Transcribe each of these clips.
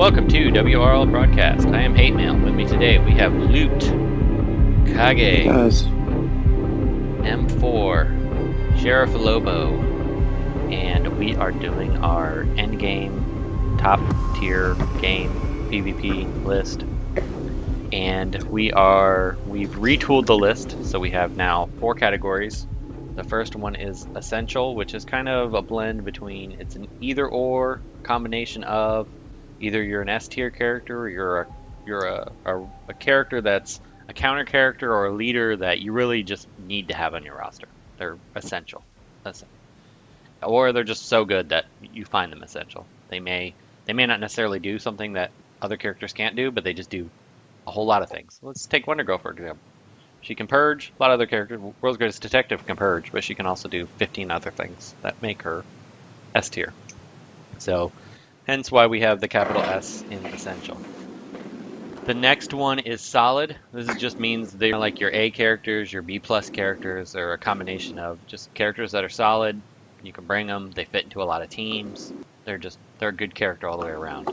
Welcome to WROL Broadcast. I am Hate Mail. With me today we have Loot, Kage, M4, Sheriff Lobo, and we are doing our endgame top tier game PvP list. And we've retooled the list, so we have now 4 categories. The first one is Essential, which is kind of a blend between, it's an either or combination of either you're an S tier character or you're a character that's a counter character or a leader that you really just need to have on your roster. They're essential. Or they're just so good that you find them essential. They may not necessarily do something that other characters can't do, but they just do a whole lot of things. Let's take Wondergirl for example. She can purge. A lot of other characters, World's Greatest Detective can purge, but she can also do 15 other things that make her S tier. So, hence why we have the capital S in Essential. The next one is Solid. This just means they're like your A characters, your B plus characters, or a combination of just characters that are solid. You can bring them. They fit into a lot of teams. They're a good character all the way around.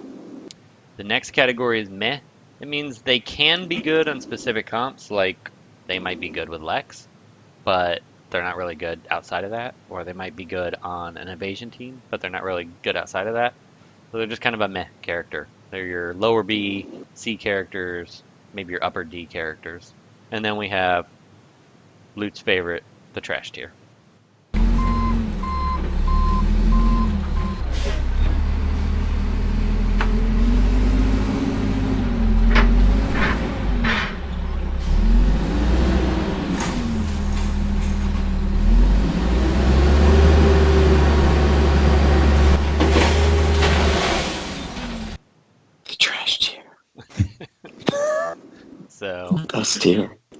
The next category is Meh. It means they can be good on specific comps, like they might be good with Lex, but they're not really good outside of that. Or they might be good on an evasion team, but they're not really good outside of that. So they're just kind of a meh character. They're your lower B, C characters, maybe your upper D characters. And then we have Loot's favorite, the trash tier.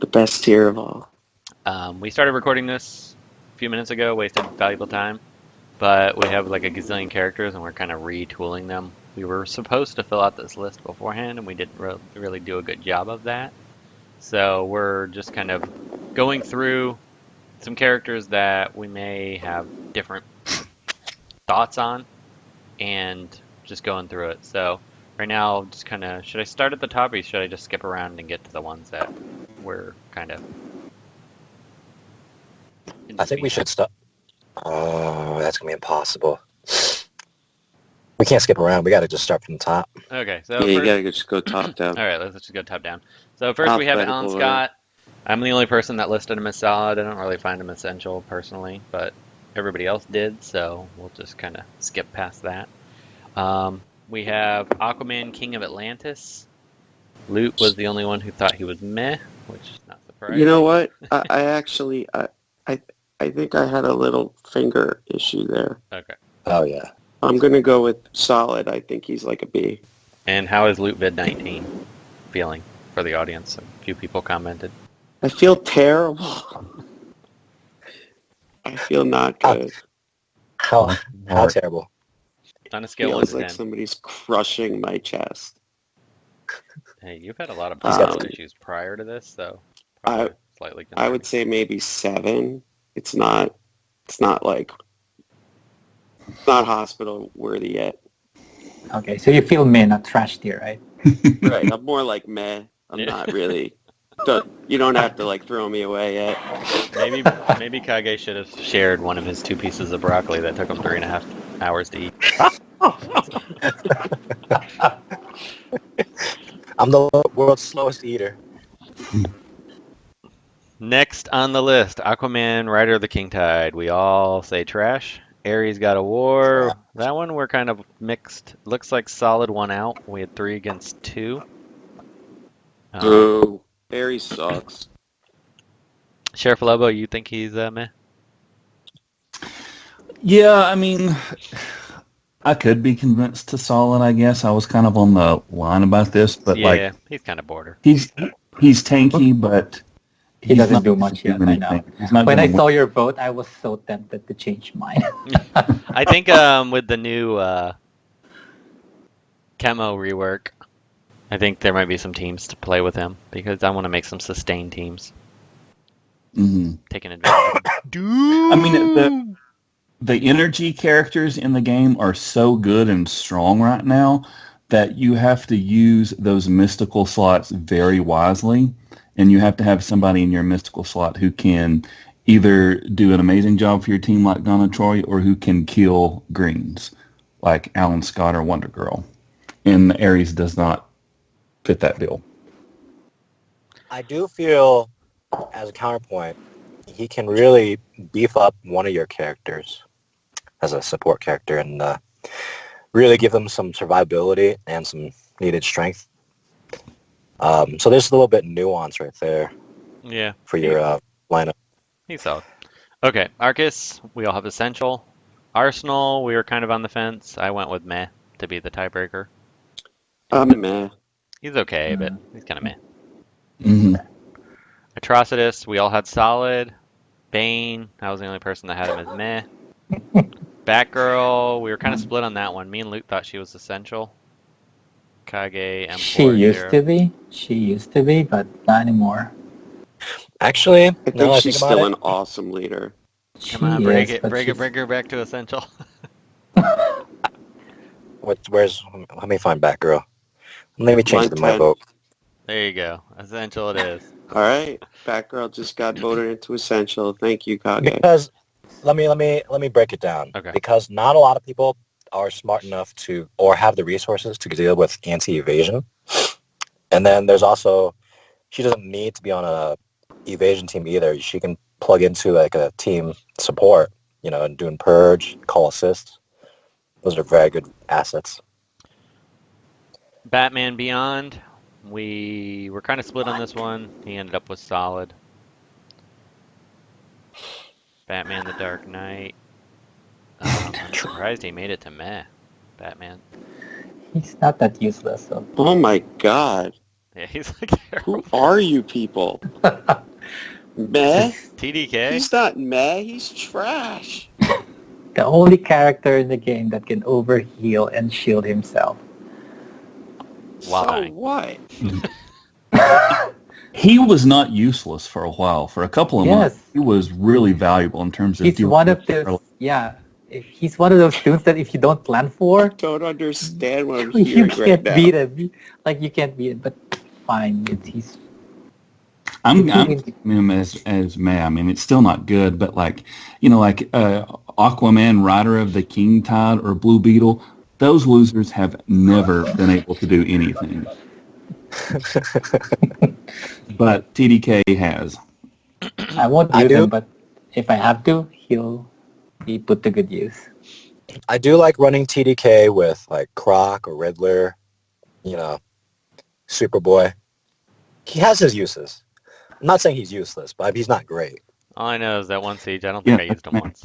The best tier of all. We started recording this a few minutes ago, wasted valuable time, but we have like a gazillion characters and we're kind of retooling them. We were supposed to fill out this list beforehand and we didn't really do a good job of that. So we're just kind of going through some characters that we may have different thoughts on and just going through it. So right now, just kind of, should I start at the top or should I just skip around and get to the ones that we're kind of... I think we should start. Oh, that's going to be impossible. We can't skip around. We got to just start from the top. Okay, so you got to just go top down. All right, let's just go top down. So first we have Alan Scott. I'm the only person that listed him as solid. I don't really find him essential personally, but everybody else did, so we'll just kind of skip past that. We have Aquaman, King of Atlantis. Loot was the only one who thought he was meh, which is not surprising. You know what? I think I had a little finger issue there. Okay. Oh, yeah. I'm going to go with solid. I think he's like a B. And how is Loot Vid 19 feeling for the audience? A few people commented. I feel terrible. I feel not good. How terrible? On a scale feels of 10. like somebody's crushing my chest. Hey, you've had a lot of personal issues prior to this, so probably slightly concerning. I would say maybe 7. It's not hospital worthy yet. Okay, so you feel meh, not trash tier, right? Right, I'm more like meh. I'm not really. You don't have to like throw me away yet. Maybe Kage should have shared one of his 2 pieces of broccoli that took him 3.5 hours to eat. I'm the world's slowest eater. Next on the list, Aquaman, Rider of the King Tide. We all say trash. Ares got a war. That one we're kind of mixed. Looks like solid 1 out. We had 3 against 2. Oh, Ares sucks. Sheriff Lobo, you think he's meh? Yeah, I mean, I could be convinced to solid, I guess. I was kind of on the line about this, but yeah, he's kind of border. He's tanky, but he doesn't do much yet. I know. When I saw your vote, I was so tempted to change mine. I think with the new camo rework, I think there might be some teams to play with him because I want to make some sustained teams. Mm-hmm. Taking advantage. I mean, the energy characters in the game are so good and strong right now that you have to use those mystical slots very wisely, and you have to have somebody in your mystical slot who can either do an amazing job for your team like Donna Troy, or who can kill greens like Alan Scott or Wondergirl. And Ares does not fit that bill. I do feel, as a counterpoint, he can really beef up one of your characters as a support character and really give them some survivability and some needed strength. So there's a little bit of nuance right there. Yeah. For your lineup. He's solid. Okay, Arcus, we all have Essential. Arsenal, we were kind of on the fence. I went with meh to be the tiebreaker. Meh. He's okay, but he's kind of meh. Mm-hmm. Atrocitus, we all had solid. Bane, I was the only person that had him as meh. Batgirl, we were kind of split on that one. Me and Luke thought she was essential. Kage, M4. She used to be. She used to be, but not anymore. Actually, I think she's still an awesome leader. Come on, break her back to essential. Let me find Batgirl. Let me change my vote. There you go. Essential it is. All right, Batgirl just got voted into essential. Thank you, Kage. Because let me break it down. Okay. Because not a lot of people are smart enough to or have the resources to deal with anti-evasion. And then there's also, she doesn't need to be on a evasion team either. She can plug into like a team support, and doing purge, call assists. Those are very good assets. Batman Beyond, we were kind of split on this one. He ended up with solid. Batman the Dark Knight. I'm surprised he made it to meh. Batman. He's not that useless, though. Oh my god. Yeah, he's like Who are you people? Meh? TDK? He's not meh, he's trash. The only character in the game that can overheal and shield himself. Why? So what? He was not useless for a while. For a couple of months, he was really valuable in terms of. He's one of those. Yeah, he's one of those dudes that if you don't plan for, I don't understand what I'm you hearing can't right now. beat him. Like you can't beat him, but fine. He's. I'm him as meh. I mean, it's still not good, but like Aquaman, Rider of the King Tide, or Blue Beetle, those losers have never been able to do anything. But TDK has. I won't use him, but if I have to, he'll be put to good use. I do like running TDK with like Croc or Riddler, Superboy. He has his uses. I'm not saying he's useless, but he's not great. All I know is that one siege. I don't think I used him once.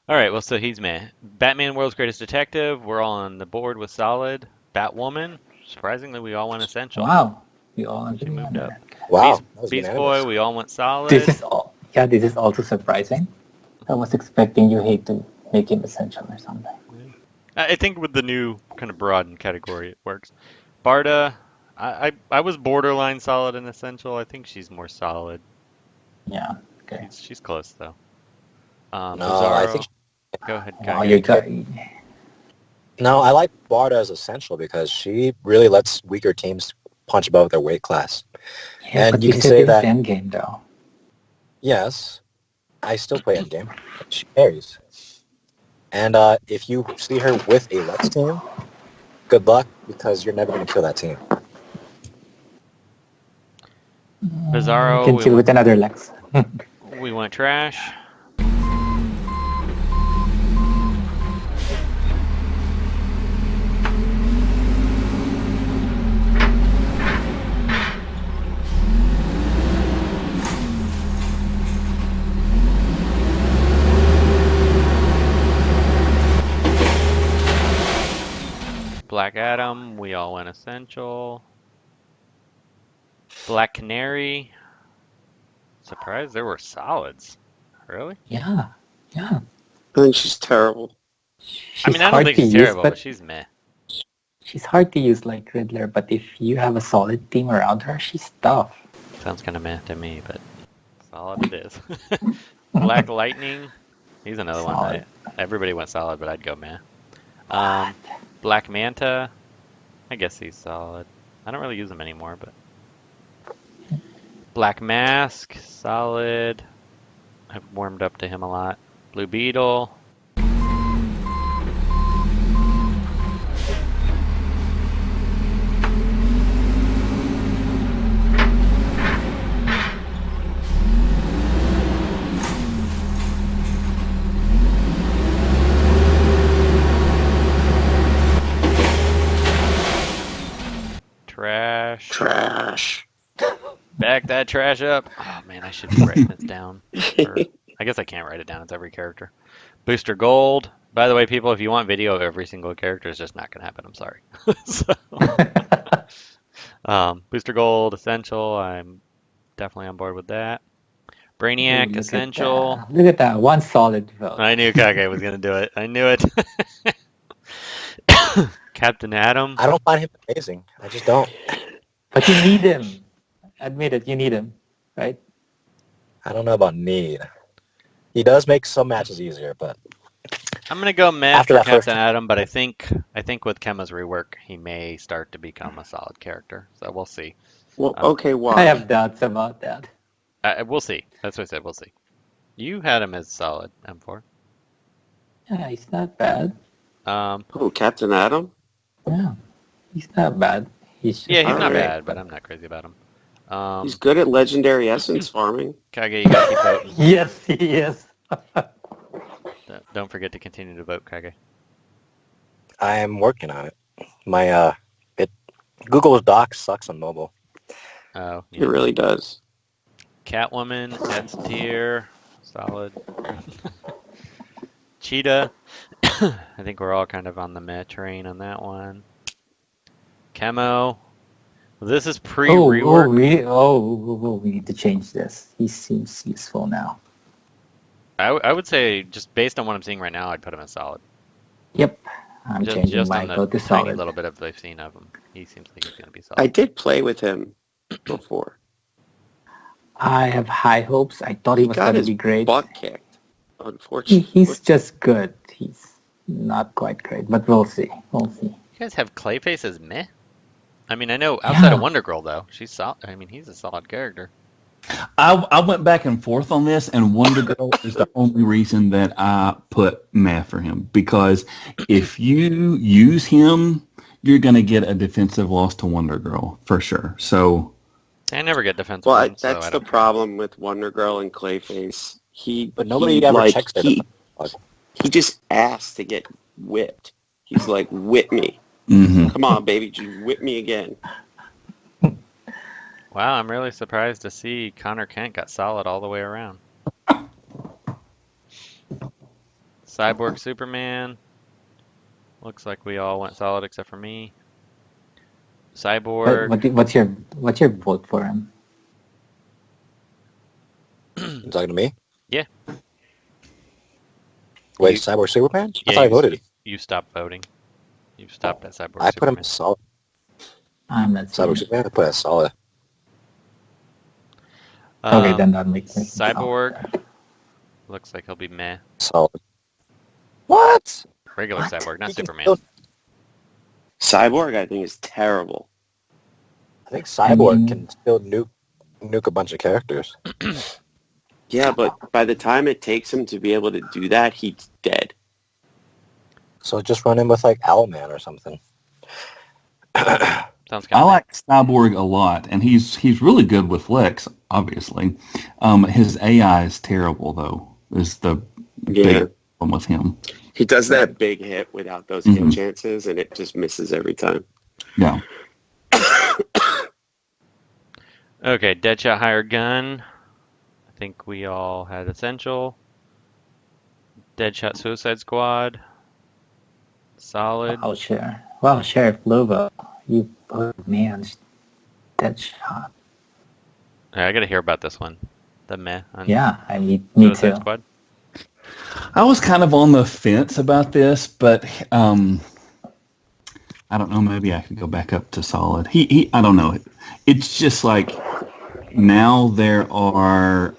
All right, well, so he's meh. Batman World's Greatest Detective, we're all on the board with solid. Batwoman, surprisingly, we all went essential. Wow. We all She moved up. Wow. Beast Boy, we all went solid. This is also surprising. I was expecting you to make him essential or something. I think with the new kind of broadened category, it works. Barda, I was borderline solid and essential. I think she's more solid. Yeah. Okay. She's close though. No, I think. Go ahead. Wow, you're good. No, I like Barda as essential because she really lets weaker teams punch above their weight class. Yeah, and but you can say that endgame though. Yes, I still play endgame. She carries. And if you see her with a Lex team, good luck because you're never going to kill that team. Bizarro, You can kill with another Lex. we went trash. Black Adam, we all went essential. Black Canary. Surprised there were solids. Really? Yeah. I think she's terrible. I don't think she's terrible, but she's meh. She's hard to use like Riddler, but if you have a solid team around her, she's tough. Sounds kind of meh to me, but solid it is. Black Lightning. He's another one. Everybody went solid, but I'd go meh. Black Manta. I guess he's solid. I don't really use him anymore, but Black Mask, solid. I've warmed up to him a lot. Blue Beetle. Trash. Back that trash up. Oh man, I should be writing this down. Or, I guess I can't write it down. It's every character. Booster Gold. By the way, people, if you want video of every single character, it's just not going to happen. I'm sorry. Booster Gold, Essential. I'm definitely on board with that. Brainiac, Ooh, Essential. Look at that. One solid vote. I knew Kage was going to do it. I knew it. Captain Atom. I don't find him amazing. I just don't. But you need him. Admit it, you need him, right? I don't know about need. He does make some matches easier, but I'm going to go meh After for that first- Captain Atom, but I think with Kema's rework, he may start to become a solid character. So we'll see. Well, okay, why? I have doubts about that. We'll see. That's what I said. We'll see. You had him as solid, M4. Yeah, he's not bad. Who, Captain Atom? Yeah, he's not bad. He's just Yeah, he's not Alright. bad, but I'm not crazy about him. He's good at legendary essence farming. Kage, you gotta keep voting. Yes, he is. Don't forget to continue to vote, Kage. I am working on it. My Google's Docs sucks on mobile. Oh, It really does. Catwoman, S tier, solid. Cheetah, I think we're all kind of on the meh train on that one. Chemo, this is pre-rework. We need to change this. He seems useful now. I would say, just based on what I'm seeing right now, I'd put him as solid. Yep, I'm changing Just my on the vote to tiny solid. little bit of I've seen of him. He seems like he's going to be I solid. did play with him before. I have high hopes. I thought he was got going to his be great. butt kicked, unfortunately. He's just good. He's not quite great, but we'll see. We'll see. You guys have Clayface as meh? I mean, I know outside of Yeah. Wondergirl, though, she's solid. I mean, he's a solid character. I went back and forth on this, and Wondergirl is the only reason that I put meh for him. Because if you use him, you're going to get a defensive loss to Wondergirl, for sure. So, I never get defensive Well, ones, so that's I the don't care. problem with Wondergirl and Clayface. But nobody ever checks their he just asked to get whipped. He's like, whip me. Come on, baby, just whip me again. Wow, I'm really surprised to see Connor Kent got solid all the way around. Cyborg Superman. Looks like we all went solid except for me. Cyborg. What's your vote for him? You talking to me? Yeah. Wait, You- Cyborg Superman? I Yeah, thought I voted. You stopped voting. You stopped at Cyborg I put him Superman. as solid. I'm not Cyborg sure. Superman, I put as solid. Okay, then that makes sense. Cyborg. Looks like he'll be meh. Solid. What? Regular What? Cyborg, not He can Superman. still- Cyborg, I think, is terrible. I think Cyborg mean- can still nuke a bunch of characters. Yeah, but by the time it takes him to be able to do that, he's dead. So just run in with like Owlman or something. Sounds kind I of like Cyborg a lot, and he's really good with Lex, obviously. His AI is terrible, though, is the Yeah. big problem with him. He does that big hit without those hit chances, and it just misses every time. Yeah. Okay, Deadshot Hired Gun. I think we all had Essential. Deadshot Suicide Squad. Solid. Wow, Sheriff Lobo. You put me on Deadshot. I gotta hear about this one. The meh on Yeah, me Suicide too. Squad. I was kind of on the fence about this, but I don't know. Maybe I could go back up to solid. I don't know. It's just like now there are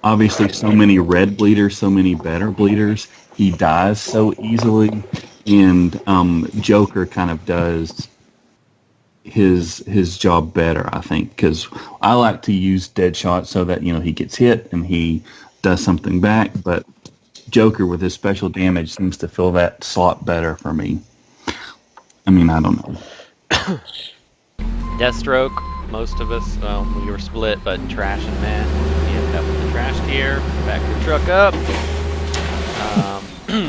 obviously so many red bleeders, so many better bleeders. He dies so easily, and Joker kind of does his job better, I think, because I like to use Deadshot so that he gets hit and he does something back, but Joker with his special damage seems to fill that slot better for me. I mean, I don't know. Deathstroke, most of us, we were split, but trash and man. We ended up with the trash tier. Back the truck up.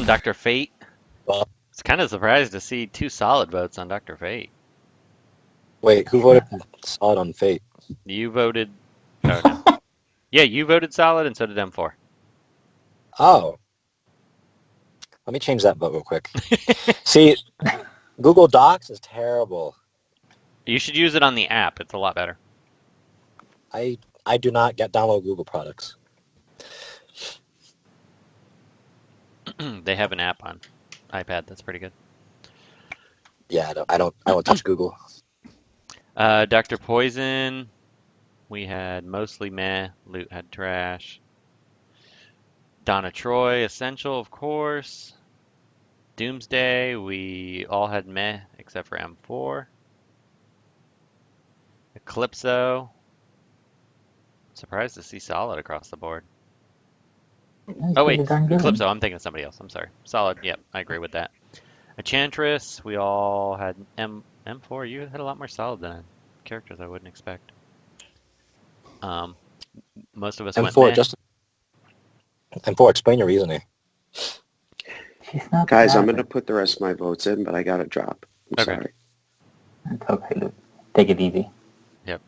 Dr. Fate. Well, It's kind of surprised to see 2 solid votes on Dr. Fate. wait, who voted solid on Fate? You voted. Oh, no. Yeah, you voted solid, and so did M4. Oh. Let me change that vote real quick. See, Google Docs is terrible. You should use it on the app. It's a lot better. I do not download Google products. They have an app on iPad. That's pretty good. Yeah, I don't touch Google. Dr. Poison. We had mostly meh. Loot had trash. Donna Troy, essential, of course. Doomsday, we all had meh except for M4. Eclipso. Surprised to see solid across the board. Oh wait, Eclipso, I'm thinking of somebody else. I'm sorry. Solid, yep, I agree with that. Enchantress, we all had M4. You had a lot more solid than characters I wouldn't expect. Most of us went meh. M4, explain your reasoning. Guys, I'm going to put the rest of my votes in, but I got to drop. I'm sorry. It's okay, Luke. Take it easy. Yep.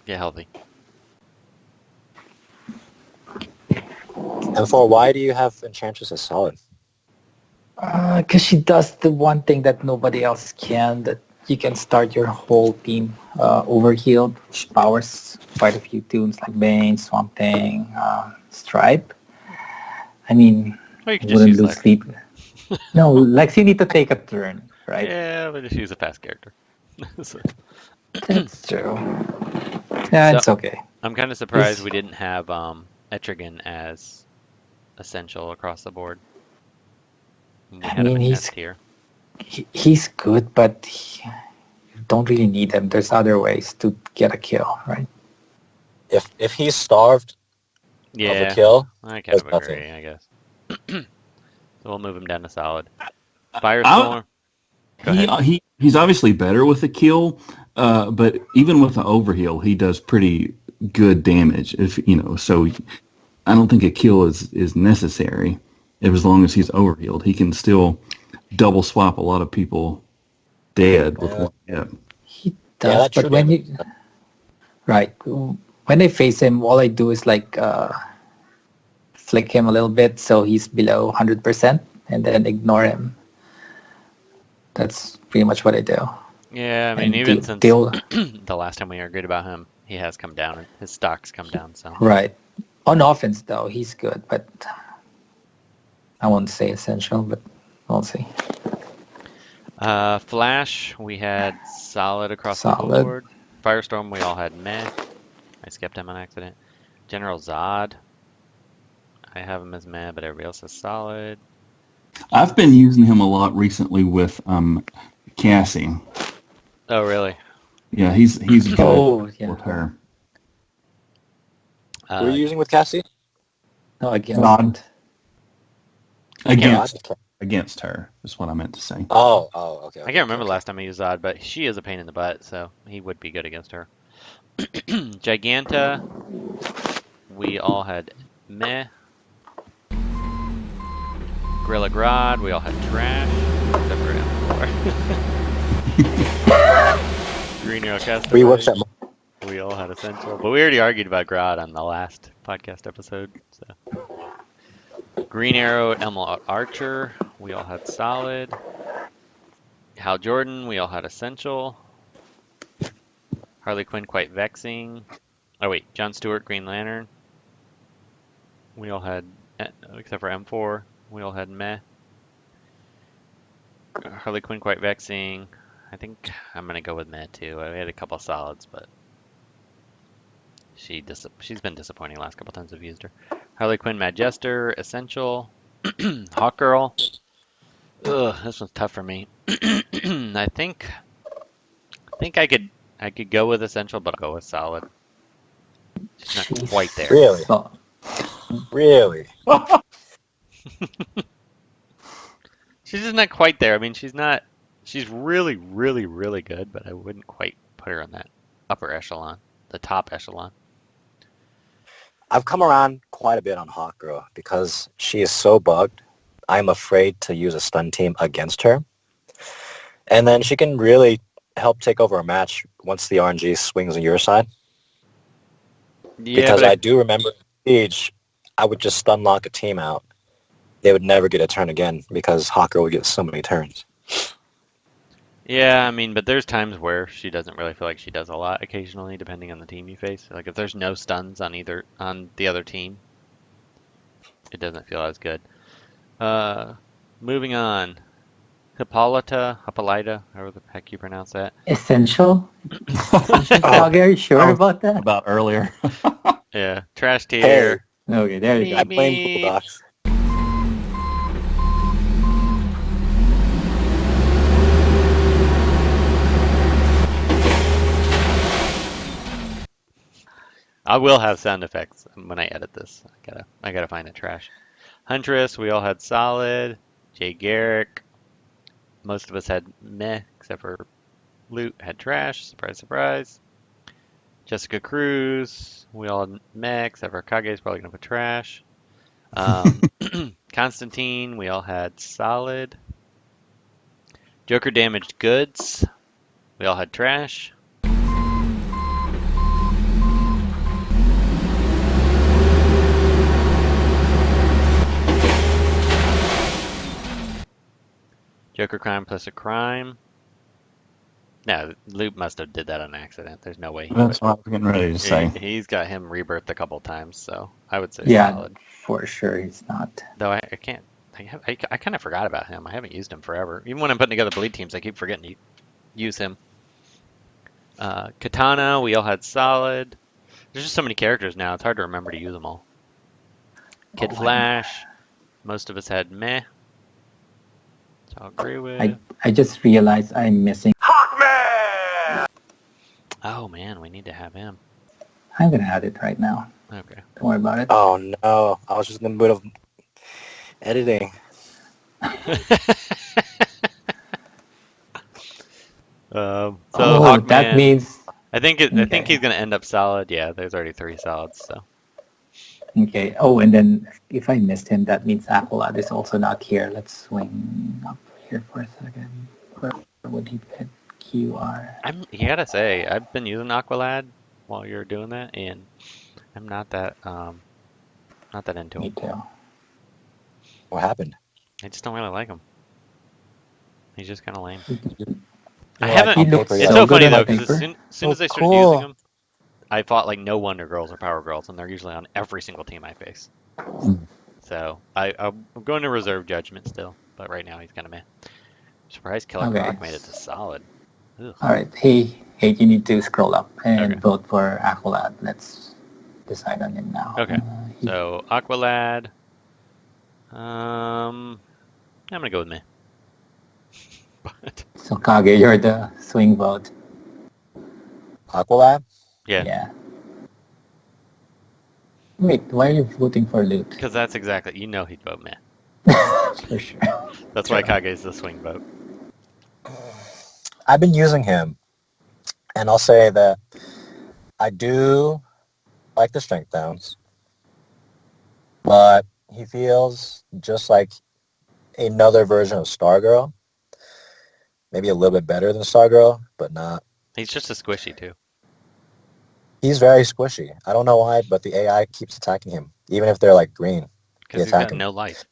Get healthy. M4, why do you have Enchantress as solid? Because she does the one thing that nobody else can, that you can start your whole team overhealed, which powers quite a few tunes like Bane, Swamp Thing, Stripe. I mean, you you wouldn't lose sleep. No, Lex, you need to take a turn, right? Yeah, but just use a fast character. So. That's true. Yeah, so, it's okay. I'm kind of surprised we didn't have Etrigan as essential across the board. I mean, he's good, but you don't really need him. There's other ways to get a kill, right? If he's starved of a kill, I kind of agree, I guess. So we'll move him down to solid. Firestorm. He's obviously better with a kill, but even with an overheal, he does pretty good damage. So I don't think a kill is necessary. As long as he's overhealed, he can still double swap a lot of people dead with one hit. He does, but when when I face him, all I do is like flick him a little bit so he's below 100%, and then ignore him. That's pretty much what I do. Yeah, I mean, even since the last time we argued about him, he has come down, and his stock's come down. So right. On offense, though, he's good, but I won't say essential, but we'll see. Flash, we had solid across the board. Firestorm, we all had meh. I skipped him on accident. General Zod, I have him as meh, but everybody else is solid. I've been using him a lot recently with Cassie. Oh, really? Yeah, he's good with her. Who are you using with Cassie? No, against her is what I meant to say. Oh, okay. I can't remember the last time I used Zod, but she is a pain in the butt, so he would be good against her. Giganta, we all had meh. Gorilla Grodd, we all had trash, except for M4. Green Arrow Castaway, we all had essential, but we already argued about Grodd on the last podcast episode. So Green Arrow, Emil Archer, we all had solid. Hal Jordan, we all had essential. Harley Quinn, quite vexing. Oh wait, John Stewart, Green Lantern. We all had, except for M4, we all had meh. Harley Quinn, quite vexing. I think I'm gonna go with meh too. We had a couple solids, but she's been disappointing the last couple times I've used her. Harley Quinn, Mad Jester, essential. Hawkgirl. Ugh, this one's tough for me. I think I could go with essential, but I'll go with solid. She's not She's quite there. Really? so- Really? She's just not quite there. I mean, she's not. She's really, really, really good, but I wouldn't quite put her on that upper echelon, the top echelon. I've come around quite a bit on Hawkgirl because she is so bugged. I'm afraid to use a stun team against her. And then she can really help take over a match once the RNG swings on your side. Yeah, Because but I do remember Siege, I would just stun lock a team out. They would never get a turn again because Hawkgirl would get so many turns. yeah, I mean, but there's times where she doesn't really feel like she does a lot occasionally, depending on the team you face. Like if there's no stuns on the other team, it doesn't feel as good. Moving on. Hippolyta, however the heck you pronounce that. Essential? Essential Kage, are you sure about that? About earlier. Yeah, trash tier. Okay, there you go. I blame Bulldogs. I will have sound effects when I edit this. I gotta find it trash. Huntress, we all had solid. Jay Garrick. Most of us had meh, except for Loot had trash. Surprise, surprise. Jessica Cruz, we all had meh, except for Kage's probably gonna put trash. Constantine, we all had solid. Joker damaged goods, we all had trash. Joker crime plus a crime. No, Loot must have did that on accident. There's no way. That's what I was getting ready to say. He's got him rebirthed a couple times, so I would say Yeah, solid. for sure he's not. Though I can't. I kind of forgot about him. I haven't used him forever. Even when I'm putting together bleed teams, I keep forgetting to use him. Katana, we all had solid. There's just so many characters now. It's hard to remember to use them all. Kid Flash, most of us had meh. So I'll agree with. I just realized I'm missing. Oh man, we need to have him. I'm gonna add it right now. Okay. Don't worry about it. Oh no, I was just in the mood of editing. So That Hawkman, means I think he's Okay. gonna end up solid. Yeah, there's already 3 solids. So okay. Oh, and then if I missed him, that means Aqualad is also not here. Let's swing up here for a second. Where would he fit? QR. you gotta say, I've been using Aqualad while you're doing that, and I'm not that into Me him. too. What happened? I just don't really like him. He's just kind of lame. You I like haven't. on He looks paper, It's yeah. so good funny on though, because paper. as soon as I started cool. using him, I fought like no Wondergirls or Power Girls, and they're usually on every single team I face. So I'm going to reserve judgment still, but right now he's kind of meh. Surprised Killer Okay. Croc made it to solid. Ugh. All right. Hey, you need to scroll up and Okay. vote for Aqualad. Let's decide on him now. Okay. So Aqualad. I'm gonna go with meh. But So Kage, you're the swing vote. Aqualad? yeah, Wait, why are you voting for Loot? because that's exactly he'd vote meh. For sure. That's why Kage's the swing vote. I've been using him, and I'll say that I do like the strength downs, but he feels just like another version of Stargirl. Maybe a little bit better than Stargirl, but not. He's just a squishy too. He's very squishy. I don't know why, but the AI keeps attacking him, even if they're like green. Because he's attack got him. no life.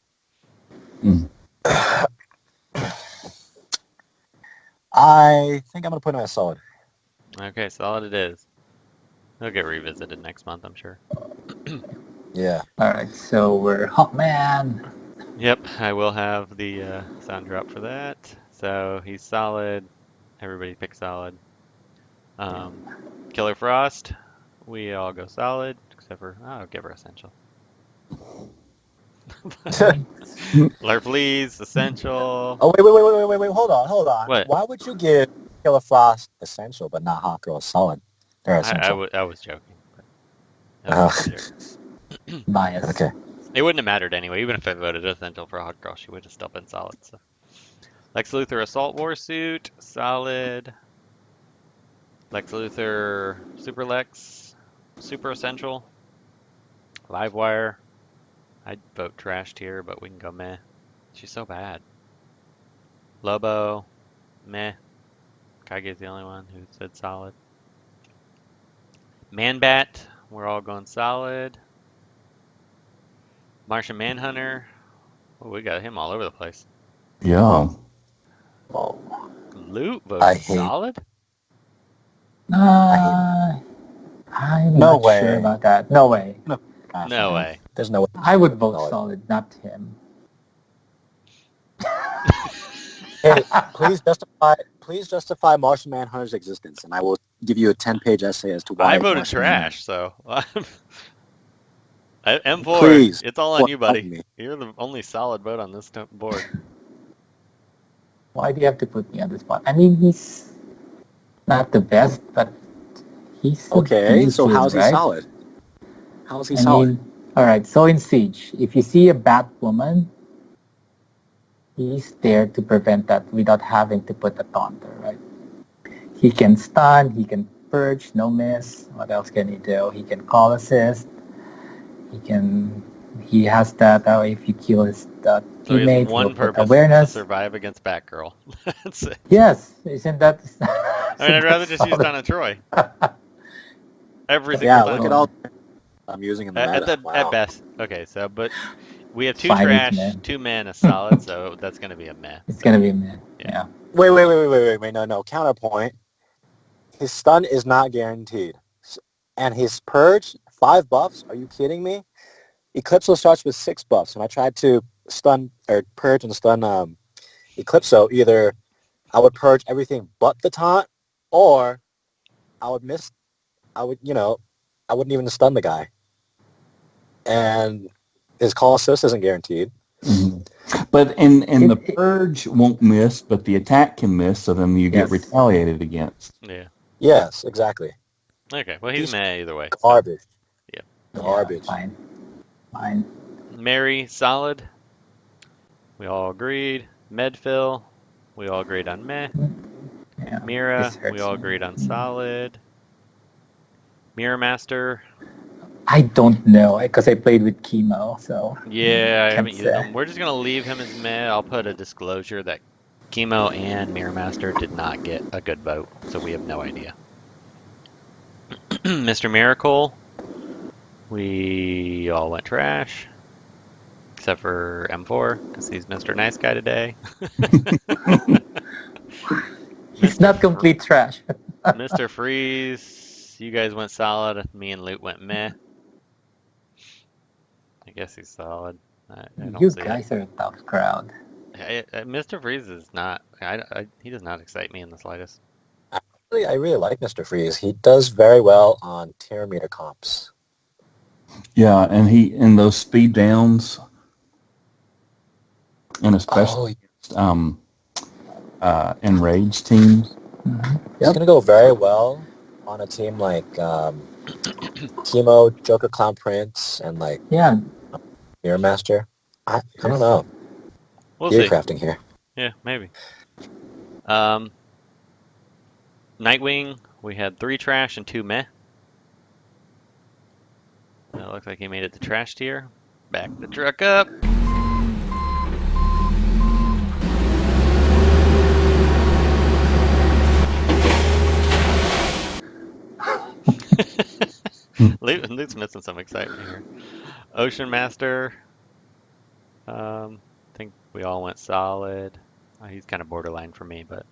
I think I'm going to put him at solid. Okay, solid it is. He'll get revisited next month, I'm sure. Yeah. All right, so we're Hawkman. Yep, I will have the sound drop for that. So he's solid. Everybody pick solid. Killer Frost, we all go solid, except for I'll give her essential. Lure, please. Essential. Oh wait! Hold on. What? Why would you give Killer Frost essential but not Hawkgirl solid? They're essential. I was joking. But that was a joke. Bias. Okay. It wouldn't have mattered anyway. Even if I voted essential for Hawkgirl, she would have still been solid. So. Lex Luthor Assault Warsuit, solid. Lex Luthor Super Lex, super essential. Livewire. I'd vote trashed here, but we can go meh. She's so bad. Lobo, meh. Kage's the only one who said solid. Man-Bat, we're all going solid. Martian Manhunter, oh, we got him all over the place. Yeah. Whoa. Loot voted solid? I'm No not way. sure about that. No way. No way. There's no way. I would vote solid, not him. Hey, please justify Martian Manhunter's existence, and I will give you a 10-page essay as to why. I voted Martian trash, so M4. Please. It's all on you, buddy. Me. You're the only solid vote on this board. Why do you have to put me on the spot? I mean, he's not the best, but he's Okay. So decent, how's he right? solid? How is he solid? All right. So in Siege, if you see a Batwoman, he's there to prevent that without having to put a taunter, right? He can stun, he can purge, no miss. What else can he do? He can call assist. He has that, if you kill his So he teammate, has one he'll put purpose: awareness. to survive against Batgirl. That's it. Yes, isn't that? I mean, I'd rather just use Donna Troy. Every single Yeah, time. look at all I'm using in the meta. At best. Okay, so but we have two Fine, trash, meh. 2 men, a solid, so that's gonna be a meh. It's gonna be a meh. Yeah. Wait. No. Counterpoint. His stun is not guaranteed. And his purge, 5 buffs? Are you kidding me? Eclipso starts with 6 buffs. And I tried to stun or purge and stun Eclipso. Either I would purge everything but the taunt, or I wouldn't even stun the guy. And his call assist isn't guaranteed. Mm-hmm. But and the purge won't miss, but the attack can miss, so then you get retaliated against. Yeah. Yes, exactly. Okay, well he's meh either way. Garbage. Yeah. Garbage. Yeah, fine. Mary, solid. We all agreed. Medfill, we all agreed on meh. Yeah, Mira, this hurts we all me. agreed on solid. Mirror Master, I don't know because I played with Chemo, so yeah, I haven't can't used say. him. We're just gonna leave him as meh. I'll put a disclosure that Chemo and Mirror Master did not get a good vote, so we have no idea. Mr. Miracle, we all went trash, except for M4 because he's Mr. Nice Guy today. It's not complete trash. Mr. Freeze, you guys went solid. Me and Loot went meh. I guess he's solid. I don't You see guys it. are a tough crowd. Mr. Freeze is not. He does not excite me in the slightest. Actually, I really like Mr. Freeze. He does very well on tier meter comps. Yeah, and he in those speed downs, and especially enraged teams. Mm-hmm. It's going to go very well on a team like Chemo, Joker Clown Prince, and like Mirror Master. I don't know. We'll Gear see. crafting here. Yeah, maybe. Nightwing, we had 3 trash and 2 meh. It looks like he made it to trash tier. Back the truck up. Luke's missing some excitement here. Ocean Master. I think we all went solid. He's kind of borderline for me, but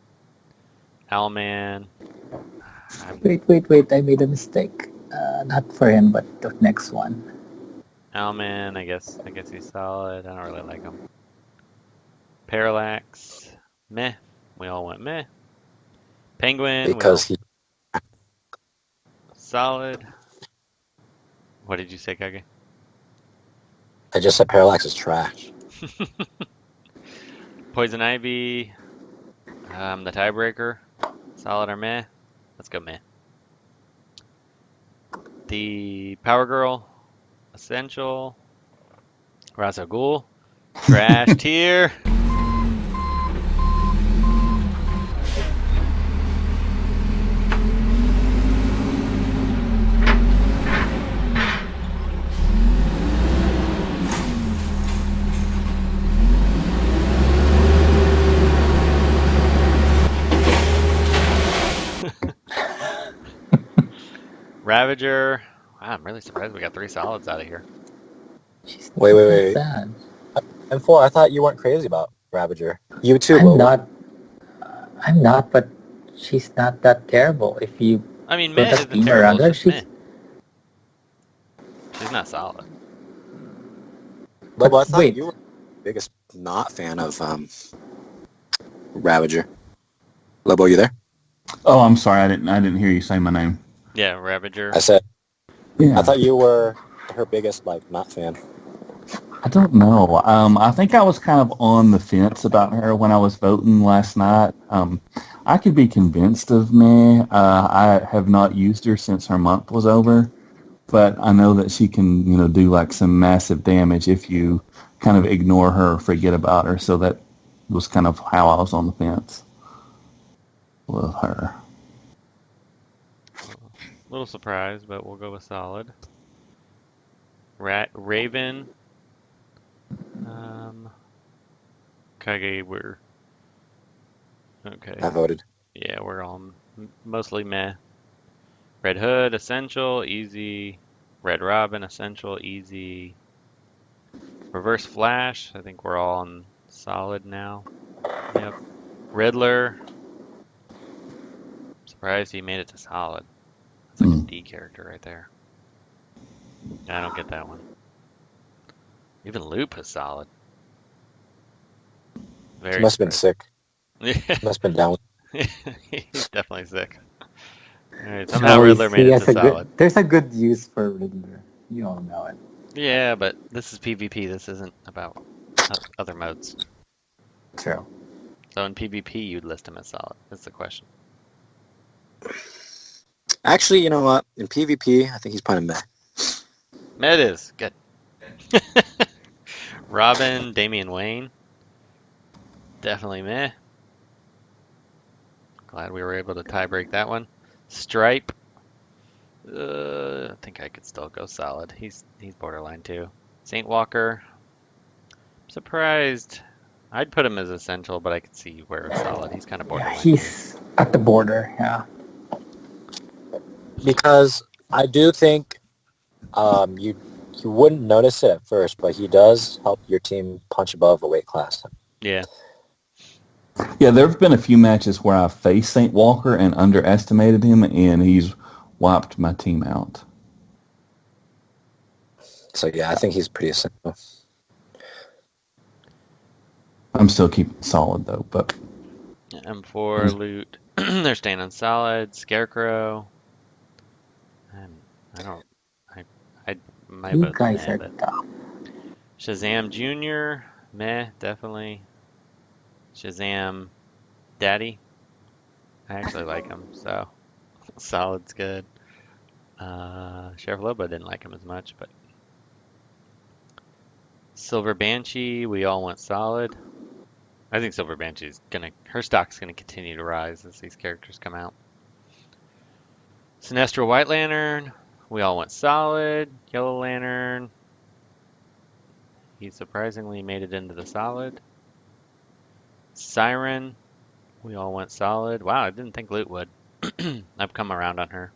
Owlman. Wait! I made a mistake. Not for him, but the next one. Owlman, I guess he's solid. I don't really like him. Parallax, meh. We all went meh. Penguin, Because he... solid. What did you say, Kage? I just said Parallax is trash. Poison Ivy. The tiebreaker. Solid or meh? Let's go meh. The Power Girl. Essential. Ra's al Ghul. Trash tier. Ravager. Wow, I'm really surprised we got 3 solids out of here. Wait. Bad. And 4, I thought you weren't crazy about Ravager. You too, Lobo. I'm not, but she's not that terrible. If you I mean, put meh a isn't beam terrible. around her, It's just meh. She's not solid. Lobo, I thought wait. you were the biggest not fan of Ravager. Lobo, you there? Oh, I'm sorry. I didn't hear you say my name. Yeah, Ravager. I said, Yeah. I thought you were her biggest, not fan. I don't know. I think I was kind of on the fence about her when I was voting last night. I could be convinced of meh. I have not used her since her month was over, but I know that she can, do some massive damage if you kind of ignore her or forget about her. So that was kind of how I was on the fence with her. A little surprised, but we'll go with solid. Raven. Kage, we're okay. I voted. Yeah, we're all mostly meh. Red Hood, essential, easy. Red Robin, essential, easy. Reverse Flash, I think we're all on solid now. Yep. Riddler. Surprised he made it to solid. That's like a D character right there. I don't get that one. Even Loop is solid. He must have been sick. Yeah. Must have been down. He's definitely sick. Alright, somehow Riddler made it to solid. There's a good use for Riddler. You all know it. Yeah, but this is PvP. This isn't about other modes. True. So in PvP, you'd list him as solid. That's the question. Actually, you know what? In PvP, I think he's playing meh. It is. Good. Robin, Damian Wayne. Definitely meh. Glad we were able to tie break that one. Stripe. I think I could still go solid. He's borderline too. Saint Walker. Surprised. I'd put him as essential, but I could see where it's solid. He's kind of borderline. Yeah, he's at the border, yeah. Because I do think you wouldn't notice it at first, but he does help your team punch above a weight class. Yeah. Yeah, there have been a few matches where I faced St. Walker and underestimated him, and he's wiped my team out. So yeah, I think he's pretty essential. I'm still keeping solid though, but M4 loot. They're staying on solid. Scarecrow. My You vote's guys meh, are but dumb. Shazam Jr. Meh, definitely. Shazam Daddy. I actually like him, so solid's good. Sheriff Lobo didn't like him as much, but Silver Banshee, we all went solid. I think Silver Banshee's her stock's gonna continue to rise as these characters come out. Sinestro White Lantern, we all went solid. Yellow Lantern, he surprisingly made it into the solid. Siren, we all went solid. Wow, I didn't think Loot would. I've come around on her.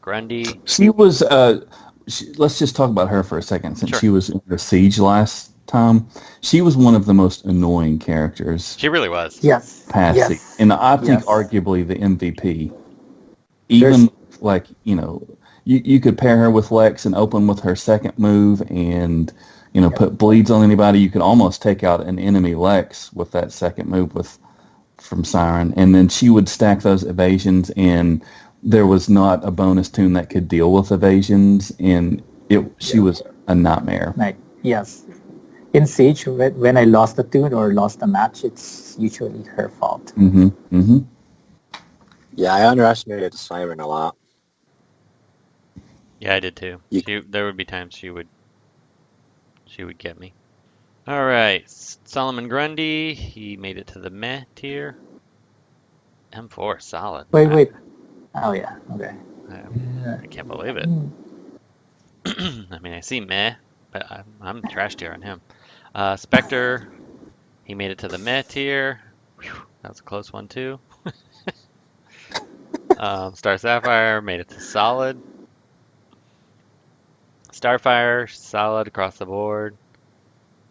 Grundy. she was. Let's just talk about her for a second. Since Sure. she was in the Siege last time, she was one of the most annoying characters. She really was. Yes. Past Yes. season. And I think Yes. arguably the MVP. Even you could pair her with Lex and open with her second move, and put bleeds on anybody. You could almost take out an enemy Lex with that second move from Siren, and then she would stack those evasions, and there was not a bonus tune that could deal with evasions, and she was a nightmare. Like, yes. In Siege, when I lost a tune or lost a match, it's usually her fault. Yeah, I underestimated Siren a lot. Yeah, I did too. There would be times she would get me. All right, Solomon Grundy. He made it to the meh tier. M4, solid. Wait. Oh yeah. Okay. I can't believe it. I mean, I see meh, but I'm trash tier on him. Spectre. He made it to the meh tier. Whew, that was a close one too. Star Sapphire made it to solid. Starfire, solid across the board.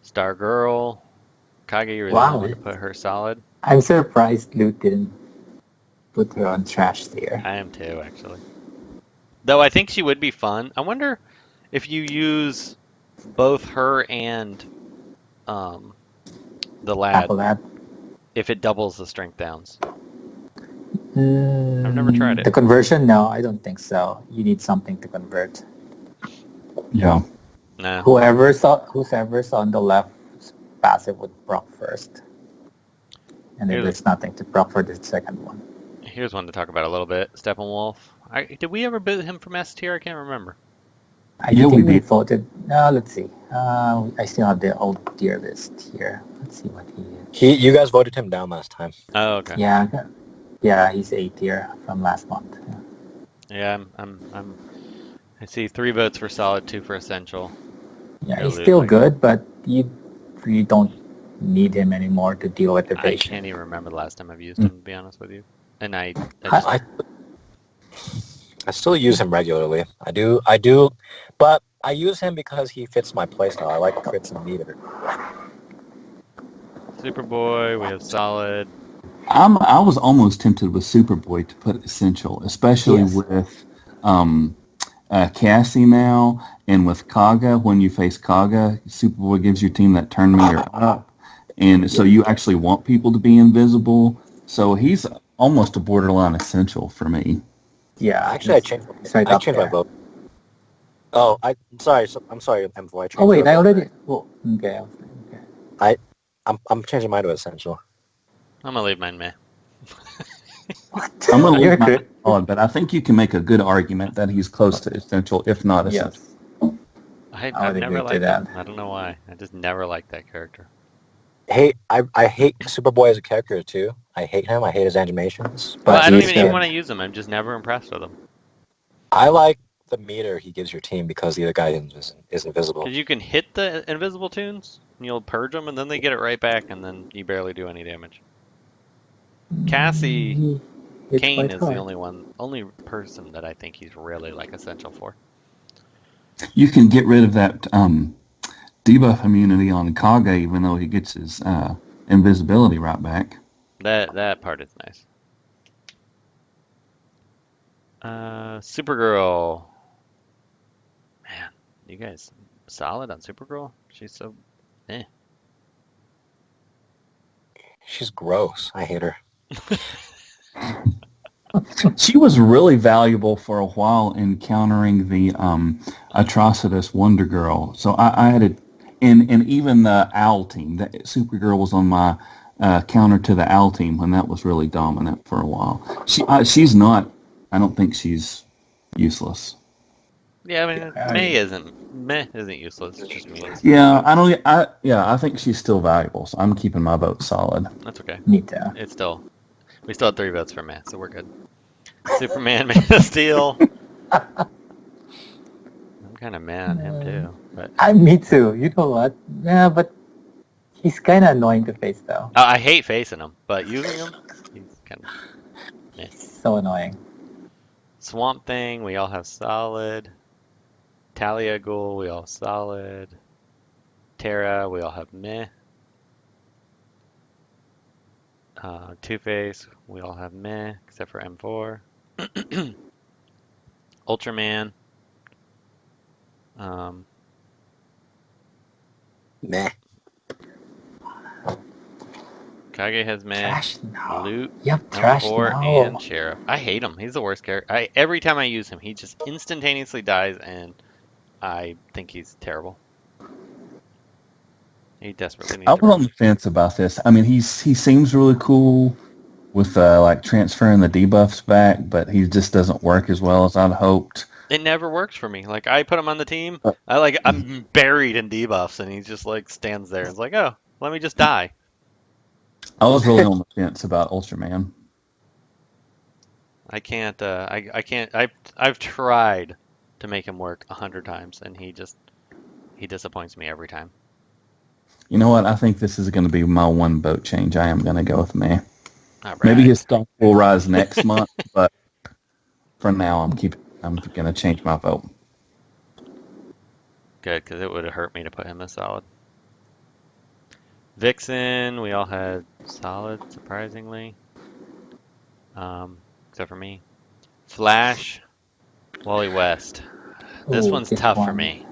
Star Girl, Kage, you were the only one to put her solid. I'm surprised Luke didn't put her on trash tier. I am too, actually. Though I think she would be fun. I wonder if you use both her and the lad, Aqualad. if it doubles the strength downs. I've never tried it. The conversion? No, I don't think so. You need something to convert. Yeah. No. Whoever's on the left passive would proc first. And then there's nothing to proc for the second one. Here's one to talk about a little bit. Steppenwolf. Did we ever boot him from S tier? I can't remember. I think we voted. No, let's see. I still have the old tier list here. Let's see what he is. You guys voted him down last time. Oh, okay. Yeah, he's A tier from last month. Yeah, I see 3 votes for solid, 2 for essential. Yeah, he's still good, but you don't need him anymore to deal with evasion. I can't even remember the last time I've used him, to be honest with you. And I still use him regularly. I do, but I use him because he fits my playstyle. I like crits and meter. Superboy, we have solid. I was almost tempted with Superboy to put essential, especially with Cassie now, and with Kaga. When you face Kaga, Superboy gives your team that turn meter up, and so you actually want people to be invisible. So he's almost a borderline essential for me. Yeah, actually, I changed my vote. Oh, I'm sorry, M4. Oh wait, I already. Well, okay. I'm changing mine to essential. I'm gonna leave mine meh. I'm gonna leave mine on, but I think you can make a good argument that he's close to essential, if not essential. Yes. I've never liked him. I don't know why. I just never liked that character. Hey, I hate Superboy as a character too. I hate him. I hate his animations. But well, I don't even want to use him. I'm just never impressed with him. I like the meter he gives your team because the other guy is invisible. Because you can hit the invisible tunes, and you'll purge them, and then they get it right back, and then you barely do any damage. Cassie Kane is the only person that I think he's really like essential for. You can get rid of that debuff immunity on Kage, even though he gets his invisibility right back. That part is nice. Supergirl. Man, you guys solid on Supergirl? She's so eh. She's gross. I hate her. She was really valuable for a while in countering the Atrocitus Wondergirl. So I had it, and even the Owl team. That Supergirl was on my counter to the Owl team when that was really dominant for a while. She's not. I don't think she's useless. Yeah, I mean, meh isn't useless. It's just me. Yeah, I think she's still valuable. So I'm keeping my vote solid. That's okay. Me too. We still have 3 votes for meh, so we're good. Superman, Man of Steel. I'm kind of mad on him too. But Me too. You know what? Yeah, but he's kind of annoying to face though. I hate facing him, but using him, he's kind of meh. So annoying. Swamp Thing, we all have solid. Talia Ghul, we all solid. Terra, we all have meh. Two-Face, we all have meh, except for M4. Ultraman. Meh. Kage has meh. Trash now. Loot. Yep, trash M4 now. and Sheriff. I hate him. He's the worst character. Every time I use him, he just instantaneously dies, and I think he's terrible. He desperately I needs a was on the fence about this. I mean, he seems really cool with like transferring the debuffs back, but he just doesn't work as well as I'd hoped. It never works for me. Like I put him on the team, I'm buried in debuffs, and he just like stands there and is like, oh, let me just die. I was really on the fence about Ultraman. I can't. I can't. I've tried to make him work 100 times, and he disappoints me every time. You know what? I think this is going to be my one vote change. I am going to go with me. All right. Maybe his stock will rise next month, but for now, I'm going to change my vote. Good, because it would have hurt me to put him as solid. Vixen, we all had solid, surprisingly. Except for me. Flash, Wally West. This Ooh, one's this tough for one. me.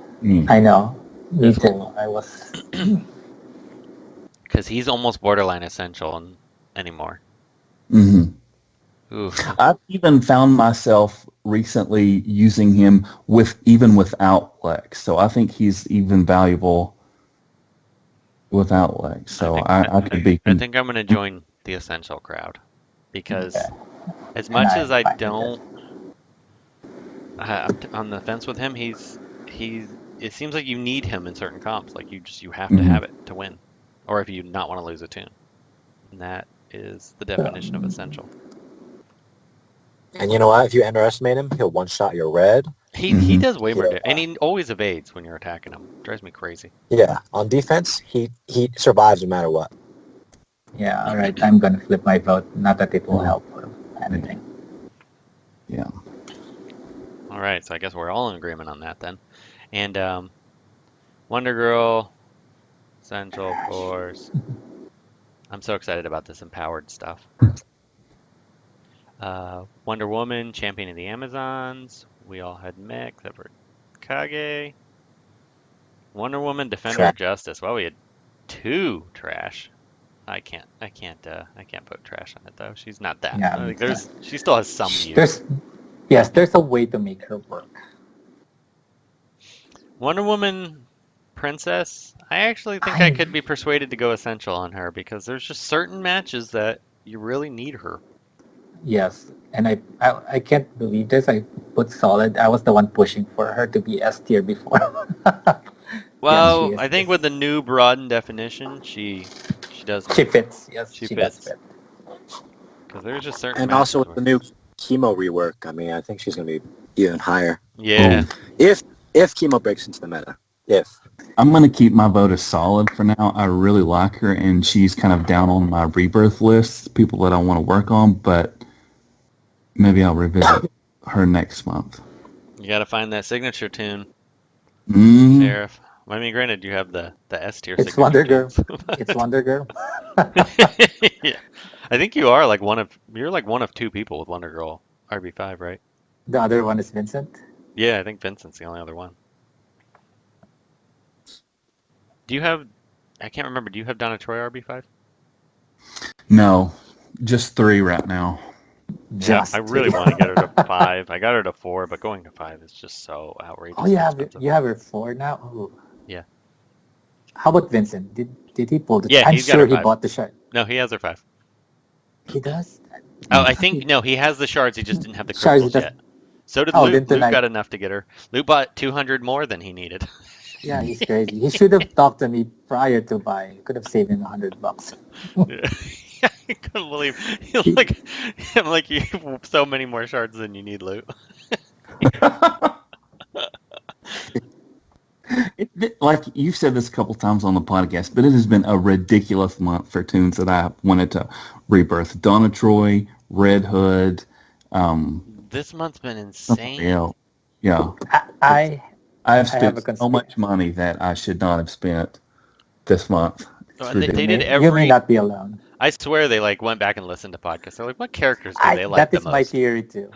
I know. Me too. I was. Because he's almost borderline essential anymore. Mm-hmm. Ooh. I've even found myself recently using him even without Lex. So I think he's even valuable without Lex. So I could be. I think I'm going to join the essential crowd. Because as much as I don't... I'm on the fence with him. He's. It seems like you need him in certain comps. Like you have to have it to win. Or if you not want to lose a tune. And that is the definition of essential. And you know what? If you underestimate him, he'll one-shot your red. He does way more, and he always evades when you're attacking him. Drives me crazy. Yeah, on defense, he survives no matter what. Yeah, all right. I'm gonna flip my vote. Not that it will help or anything. Yeah. All right, so I guess we're all in agreement on that then. And Wondergirl, essential, of course. I'm so excited about this empowered stuff. Wonder Woman, Champion of the Amazons. We all had mech, except for Kage. Wonder Woman, Defender of Justice. Well, we had 2 trash. I can't put trash on it though. She's not that. Yeah, she still has some use. There's a way to make her work. Wonder Woman, Princess. I actually think I could be persuaded to go essential on her because there's just certain matches that you really need her. Yes, and I can't believe this. I put solid. I was the one pushing for her to be S tier before. Well, I think with the new broadened definition, she does. She fits. Yes, she fits. Does fit. Because there's just certain. And also with the new chemo rework, I mean, I think she's going to be even higher. Yeah. If chemo breaks into the meta. I'm going to keep my vote as solid for now. I really like her, and she's kind of down on my rebirth list, people that I want to work on, but maybe I'll revisit her next month. You got to find that signature tune, Sheriff. I mean, granted, you have the S tier. It's Wondergirl. It's Wondergirl. Yeah, I think you are like you're like one of 2 people with Wondergirl RB5, right? The other one is Vincent. Yeah, I think Vincent's the only other one. Do you have? I can't remember. Do you have Donna Troy RB5? No, just 3 right now. Yeah, I really want to get her to 5. I got her to 4, but going to 5 is just so outrageous. Oh, you have her 4 now. Ooh. Yeah. How about Vincent? Did he pull the? Yeah, I'm sure he bought the shard. No, he has her 5. He does. Oh, I think no. He has the shards. He just didn't have the crystals yet. So did Luke. Luke got enough to get her. Luke bought 200 more than he needed. Yeah, he's crazy. He should have talked to me prior to buying. Could have saved him $100. Yeah, I couldn't believe. I'm like, you have so many more shards than you need, Luke. Like you've said this a couple times on the podcast, but it has been a ridiculous month for tunes that I wanted to rebirth. Donna Troy, Red Hood. This month's been insane. Yeah. I've spent so much money that I should not have spent this month. They did You may not be alone. I swear they went back and listened to podcasts. They're like, what characters do they like the most? That is my theory too.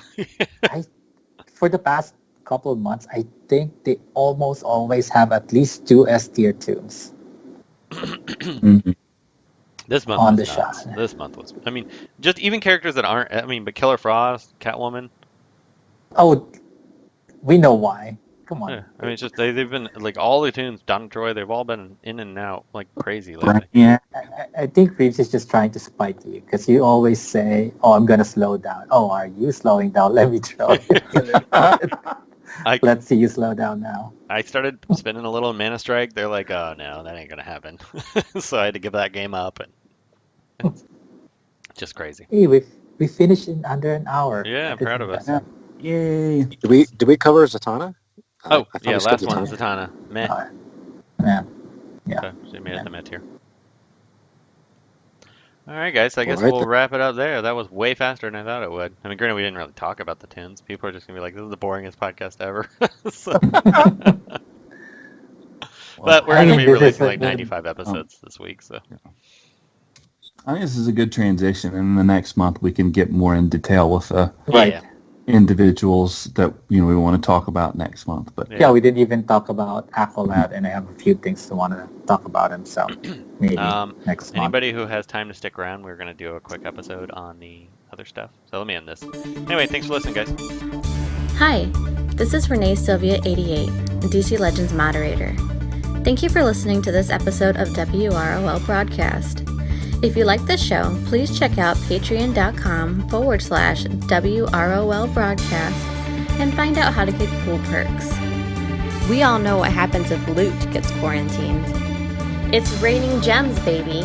For the past couple of months, I think they almost always have at least 2 S tier tunes. This month on was the nuts. shot. This month was. I mean, just even characters that aren't. I mean, but Killer Frost, Catwoman. Oh, we know why. Come on. Yeah, I mean, it's just they've been like all the tunes, Don and Troy, they've all been in and out like crazy lately. Yeah. I think Reeves is just trying to spite you because you always say, "Oh, I'm gonna slow down." Oh, are you slowing down? Let me try. Let's see you slow down now. I started spinning a little Mana Strike. They're like, "Oh no, that ain't gonna happen." So I had to give that game up, and it's just crazy. Hey, we finished in under an hour. Yeah, I'm proud of us. Yeah. Yay. Did we cover Zatanna? Oh, I thought yeah, we skipped last one, Zatanna. Zatanna. Meh. Yeah. Okay, so you made it to mid tier. All right, guys. I guess All right, we'll then. wrap it up there. That was way faster than I thought it would. I mean, granted, we didn't really talk about the tunes. People are just gonna be like, "This is the boringest podcast ever." So- but we're gonna be releasing like 95 episodes this week, so. I think this is a good transition, and the next month we can get more in detail with Right. Yeah. individuals that we want to talk about next month. But Yeah, we didn't even talk about Aqualad, and I have a few things to want to talk about him. So maybe next month. Anybody who has time to stick around, we're gonna do a quick episode on the other stuff. So let me end this. Anyway, thanks for listening, guys. Hi, this is Renee Sylvia88, DC Legends moderator. Thank you for listening to this episode of WROL Broadcast. If you like this show, please check out patreon.com/WROL Broadcast and find out how to get cool perks. We all know what happens if loot gets quarantined. It's raining gems, baby.